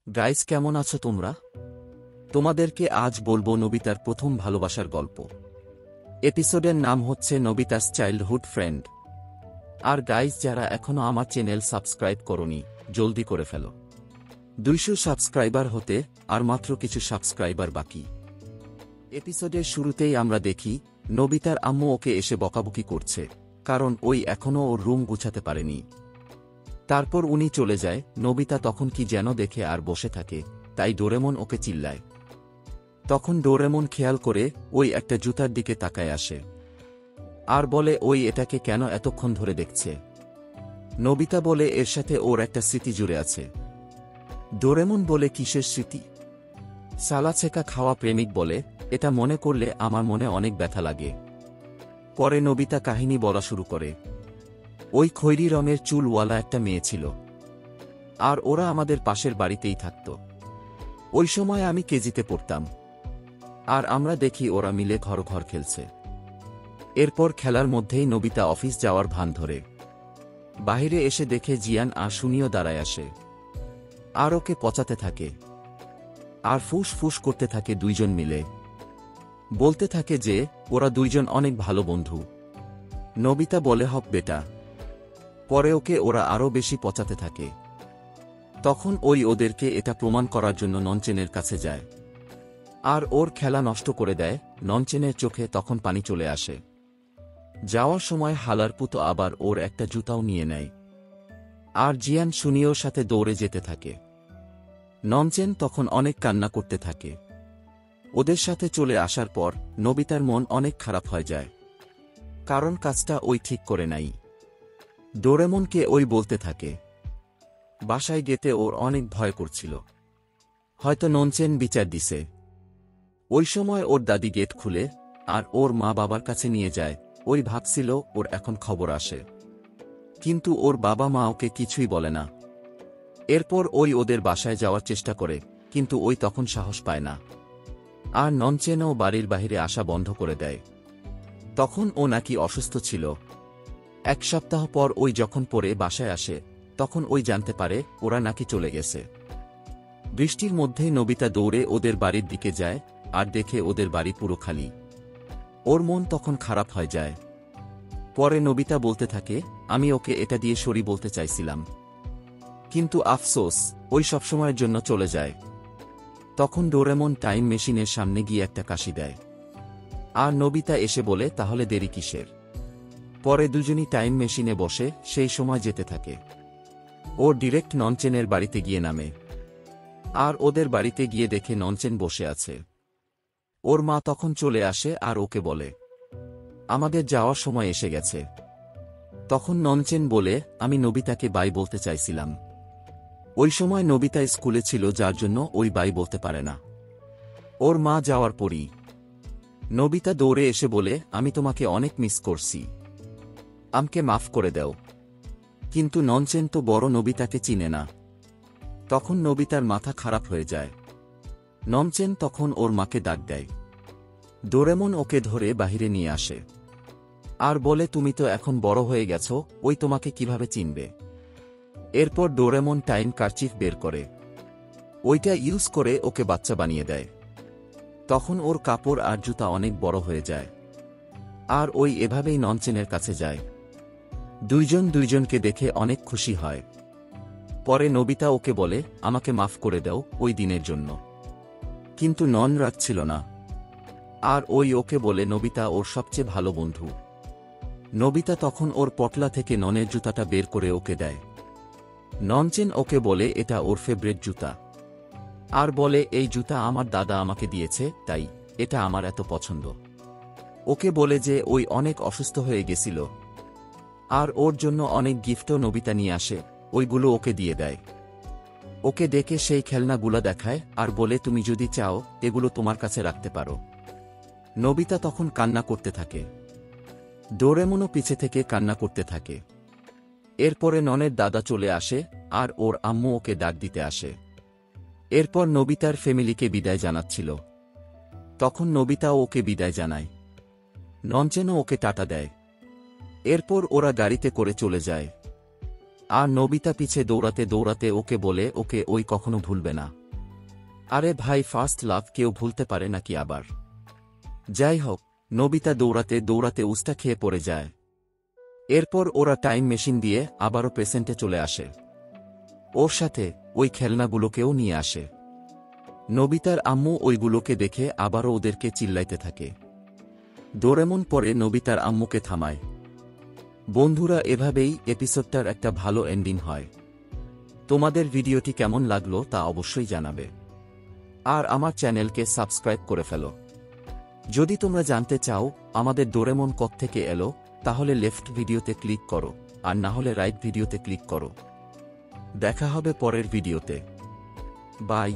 Guys, কেমন আছো তোমরা? তোমাদেরকে আজ বলবো নবিতার প্রথম ভালোবাসার গল্প। এপিসোডের নাম হচ্ছে নবিতাস চাইল্ডহুড ফ্রেন্ড। আর গাইস, যারা এখনো আমার চ্যানেল সাবস্ক্রাইব করোনি, জলদি করে ফেলো। 200 সাবস্ক্রাইবার হতে আর মাত্র কিছু সাবস্ক্রাইবার বাকি। এপিসোডের শুরুতেই আমরা দেখি নবিতার আম্মু ওকে এসে বকাবকি করছে, কারণ ওই এখনও ওর রুম গুছাতে পারেনি। তারপর উনি চলে যায়। নবিতা তখন কি যেন দেখে আর বসে থাকে, তাই ডোরেমন ওকে চিল্লায়। তখন ডোরেমন খেয়াল করে ওই একটা জুতার দিকে তাকায় আসে আর বলে, ওই এটাকে কেন এতক্ষণ ধরে দেখছে? নবিতা বলে, এর সাথে ওর একটা স্মৃতি জুড়ে আছে। ডোরেমন বলে, কিসের স্মৃতি? সালাছেকা খাওয়া প্রেমিক বলে, এটা মনে করলে আমার মনে অনেক ব্যথা লাগে। পরে নবিতা কাহিনী বলা শুরু করে। ওই খয়েরি রঙের চুলওয়ালা একটা মেয়ে ছিল, আর ওরা আমাদের পাশের বাড়িতেই থাকত। ওই সময় আমি কেজিতে পড়তাম, আর আমরা দেখি ওরা মিলে ঘর ঘর খেলছে। এরপর খেলার মধ্যেই নবিতা অফিস যাওয়ার ভান ধরে। বাহিরে এসে দেখে জিয়ান আর সুনিও দাঁড়ায় আসে, আর ওকে পচাতে থাকে আর ফুস ফুস করতে থাকে দুইজন মিলে। বলতে থাকে যে ওরা দুইজন অনেক ভালো বন্ধু। নবিতা বলে, হক বেটা। পরে ওকে ওরা আরও বেশি পচাতে থাকে। তখন ওই ওদেরকে এটা প্রমাণ করার জন্য ননচেনের কাছে যায়, আর ওর খেলা নষ্ট করে দেয়। ননচেনের চোখে তখন পানি চলে আসে। যাওয়ার সময় হালার পুতো আবার ওর একটা জুতাও নিয়ে নেয়, আর জিয়ান সুনিওর সাথে দৌড়ে যেতে থাকে। ননচেন তখন অনেক কান্না করতে থাকে। ওদের সাথে চলে আসার পর নবিতার মন অনেক খারাপ হয়ে যায়, কারণ কাজটা ওই ঠিক করে নাই। ডোরেমনকে ওই বলতে থাকে। বাসায় যেতে ওর অনেক ভয় করছিল, হয়তো ননচেন বিচার দিছে। ওই সময় ওর দাদি গেট খুলে আর ওর মা বাবার কাছে নিয়ে যায়। ওই ভাবছিল ওর এখন খবর আসে, কিন্তু ওর বাবা মা ওকে কিছুই বলে না। এরপর ওই ওদের বাসায় যাওয়ার চেষ্টা করে, কিন্তু ওই তখন সাহস পায় না। আর ননচেনও বাড়ির বাহিরে আসা বন্ধ করে দেয়। তখন ও নাকি অসুস্থ ছিল। 1 সপ্তাহ পর ওই যখন পরে বাসায় আসে, তখন ওই জানতে পারে ওরা নাকি চলে গেছে। বৃষ্টির মধ্যেই নবিতা দৌড়ে ওদের বাড়ির দিকে যায়, আর দেখে ওদের বাড়ি পুরো খালি। ওর মন তখন খারাপ হয়ে যায়। পরে নবিতা বলতে থাকে, আমি ওকে এটা দিয়ে সরি বলতে চাইছিলাম, কিন্তু আফসোস, ওই সবসময়ের জন্য চলে যায়। তখন ডোরেমন টাইম মেশিনের সামনে গিয়ে একটা কাশি দেয়, আর নবিতা এসে বলে, তাহলে দেরি কিসের? পরে দুজনই টাইম মেশিনে বসে সেই সময় যেতে থাকে। ও ডিরেক্ট ননচেনের বাড়িতে গিয়ে নামে, আর ওদের বাড়িতে গিয়ে দেখে ননচেন বসে আছে। ওর মা তখন চলে আসে আর ওকে বলে, আমাদের যাওয়ার সময় এসে গেছে। তখন ননচেন বলে, আমি নবিতাকে বাই বলতে চাইছিলাম। ওই সময় নবিতা স্কুলে ছিল, যার জন্য ওই বাই বলতে পারে না। ওর মা যাওয়ার পরই নবিতা দৌড়ে এসে বলে, আমি তোমাকে অনেক মিস করছি, আমাকে মাফ করে দাও। কিন্তু ননচেন তো বড় নবিতাকে চিনে না। তখন নবিতার মাথা খারাপ হয়ে যায়। ননচেন তখন ওর মাকে ডাক দেয়। ডোরেমন ওকে ধরে বাহিরে নিয়ে আসে, আর বলে, তুমি তো এখন বড় হয়ে গেছো, ওই তোমাকে কিভাবে চিনবে? এরপর ডোরেমন টাইম কারচিফ বের করে, ওইটা ইউজ করে ওকে বাচ্চা বানিয়ে দেয়। তখন ওর কাপড় আর জুতা অনেক বড় হয়ে যায়, আর ওই এভাবেই ননচেনের কাছে যায়। দুইজন দুইজনকে দেখে অনেক খুশি হয়। পরে নবিতা ওকে বলে, আমাকে মাফ করে দাও ওই দিনের জন্য। কিন্তু নন রাখছিল না, আর ওই ওকে বলে নবিতা ওর সবচেয়ে ভালো বন্ধু। নবিতা তখন ওর পটলা থেকে ননের জুতাটা বের করে ওকে দেয়। ননচেন ওকে বলে এটা ওর ফেভারিট জুতা, আর বলে, এই জুতা আমার দাদা আমাকে দিয়েছে, তাই এটা আমার এত পছন্দ। ওকে বলে যে ওই অনেক অসুস্থ হয়ে গেছিল, আর ওর জন্য অনেক গিফটও নবিতা নিয়ে আসে, ওইগুলো ওকে দিয়ে দেয়। ওকে ডেকে সেই খেলনাগুলো দেখায় আর বলে, তুমি যদি চাও এগুলো তোমার কাছে রাখতে পারো। নবিতা তখন কান্না করতে থাকে। ডোরেমনও পিছে থেকে কান্না করতে থাকে। এরপরে ননের দাদা চলে আসে, আর ওর আম্মু ওকে ডাক দিতে আসে। এরপর নবিতার ফ্যামিলিকে বিদায় জানাচ্ছিল। তখন নবিতাও ওকে বিদায় জানায়। ননচেনও ওকে টাটা দেয়। এরপর ওরা গাড়িতে করে চলে যায়। আর নোবিতা পিছে দৌড়াতে দৌড়াতে ওকে বলে ওকে ওই কখনো ভুলবে না। আরে ভাই, ফার্স্ট লাভ কেউ ভুলতে পারে নাকি আবার? যাই হোক, নোবিতা দৌড়াতে দৌড়াতে উস্তা খেয়ে পড়ে যায়। এরপর ওরা টাইম মেশিন দিয়ে আবারও প্রেজেন্টে চলে আসে। ওর সাথে ওই খেলনাগুলোকেও নিয়ে আসে। নোবিতার আম্মু ওইগুলোকে দেখে আবারও ওদেরকে চিল্লাইতে থাকে। ডোরেমন পরে নোবিতার আম্মুকে থামায়। বন্ধুরা, এভাবেই এপিসোডটার একটা ভালো এন্ডিং হয়। তোমাদের ভিডিওটি কেমন লাগলো তা অবশ্যই জানাবে। আর আমার চ্যানেলকে সাবস্ক্রাইব করে ফেলো। যদি তোমরা জানতে চাও আমাদের ডোরেমন কোত্থেকে এলো, তাহলে লেফট ভিডিওতে ক্লিক করো, আর না হলে রাইট ভিডিওতে ক্লিক করো। দেখা হবে পরের ভিডিওতে। বাই।